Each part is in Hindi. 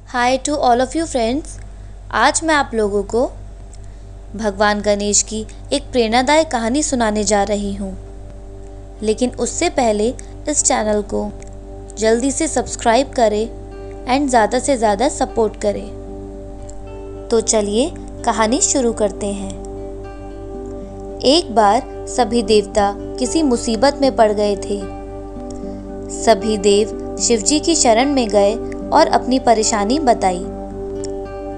Hi to all of you friends. आज मैं आप लोगों को भगवान गणेश की एक प्रेरणादायक कहानी सुनाने जा रही हूँ। लेकिन उससे पहले इस चैनल को जल्दी से सब्सक्राइब करें एंड ज़्यादा से ज़्यादा सपोर्ट करें। तो चलिए कहानी शुरू करते हैं। एक बार सभी देवता किसी मुसीबत में पड़ गए थे। सभी देव शिवजी की शरण में गए और अपनी परेशानी बताई।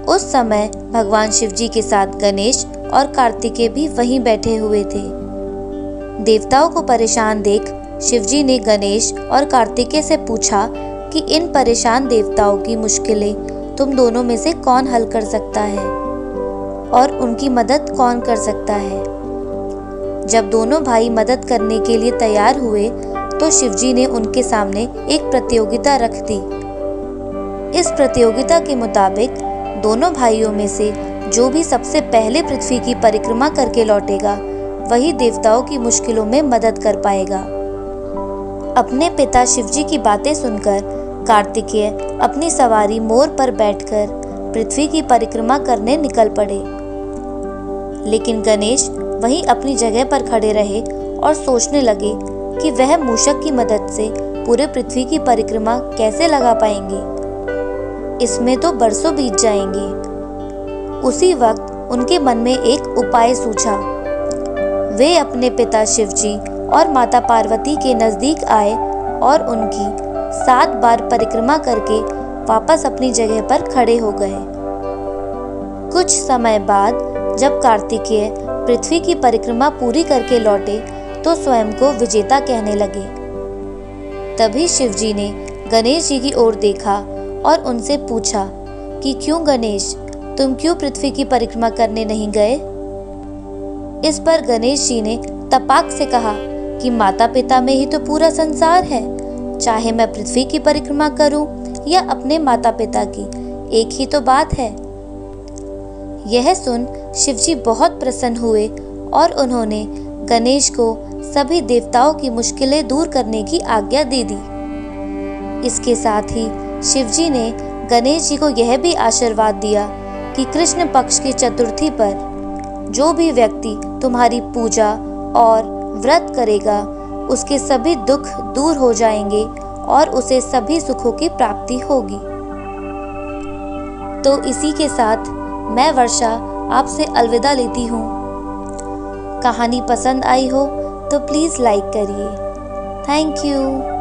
उस समय भगवान शिवजी के साथ गणेश और कार्तिकेय भी वहीं बैठे हुए थे। देवताओं को परेशान देख शिवजी ने गणेश और कार्तिकेय से पूछा कि इन परेशान देवताओं की मुश्किलें तुम दोनों में से कौन हल कर सकता है और उनकी मदद कौन कर सकता है। जब दोनों भाई मदद करने के लिए तैयार हुए तो शिवजी ने उनके सामने एक प्रतियोगिता रख दी। इस प्रतियोगिता के मुताबिक दोनों भाइयों में से जो भी सबसे पहले पृथ्वी की परिक्रमा करके लौटेगा वही देवताओं की मुश्किलों में मदद कर पाएगा। अपने पिता शिवजी की बातें सुनकर कार्तिकेय अपनी सवारी मोर पर बैठकर पृथ्वी की परिक्रमा करने निकल पड़े। लेकिन गणेश वहीं अपनी जगह पर खड़े रहे और सोचने लगे कि वह मूषक की मदद से पूरे पृथ्वी की परिक्रमा कैसे लगा पाएंगे। इसमें तो बरसों बीत जाएंगे। उसी वक्त उनके मन में एक उपाय सूझा। वे अपने पिता शिवजी और माता पार्वती के नजदीक आए और उनकी 7 बार परिक्रमा करके वापस अपनी जगह पर खड़े हो गए। कुछ समय बाद जब कार्तिकेय पृथ्वी की परिक्रमा पूरी करके लौटे तो स्वयं को विजेता कहने लगे। तभी शिवजी ने गणेश जी की ओर देखा और उनसे पूछा कि क्यों गणेश, तुम क्यों पृथ्वी की परिक्रमा करने नहीं गए। इस पर गणेश जी ने तपाक से कहा कि माता पिता में ही तो पूरा संसार है, चाहे मैं पृथ्वी की परिक्रमा करूं या अपने माता पिता की, एक ही तो बात है। यह सुन शिवजी बहुत प्रसन्न हुए और उन्होंने गणेश को सभी देवताओं की मुश्किलें दूर करने की आज्ञा दे दी। इसके साथ ही शिवजी ने गणेश जी को यह भी आशीर्वाद दिया कि कृष्ण पक्ष की चतुर्थी पर जो भी व्यक्ति तुम्हारी पूजा और व्रत करेगा उसके सभी दुख दूर हो जाएंगे और उसे सभी सुखों की प्राप्ति होगी। तो इसी के साथ मैं वर्षा आपसे अलविदा लेती हूँ। कहानी पसंद आई हो तो प्लीज़ लाइक करिए। Thank you.